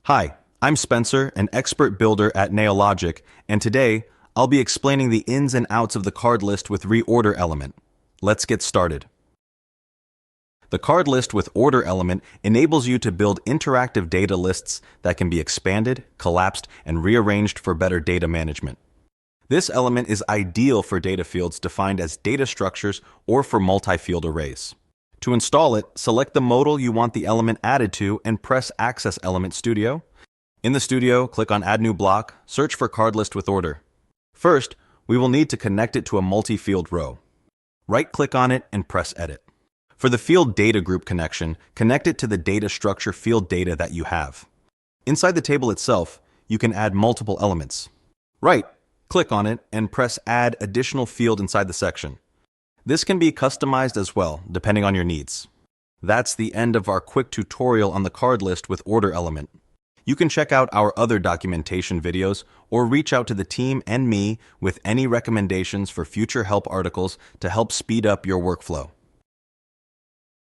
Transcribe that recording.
Hi, I'm Spencer, an expert builder at Neologic, and today I'll be explaining the ins and outs of the card list with Reorder element. Let's get started. The card list with order element enables you to build interactive data lists that can be expanded, collapsed, and rearranged for better data management. This element is ideal for data fields defined as data structures or for multi-field arrays. To install it, select the modal you want the element added to and press Access Element Studio. In the studio, click on Add New Block, search for card list with order. First, we will need to connect it to a multi-field row. Right-click on it and press Edit. For the field data group connection, connect it to the data structure field data that you have. Inside the table itself, you can add multiple elements. Right-click on it and press Add Additional Field inside the section. This can be customized as well, depending on your needs. That's the end of our quick tutorial on the card list with order element. You can check out our other documentation videos or reach out to the team and me with any recommendations for future help articles to help speed up your workflow.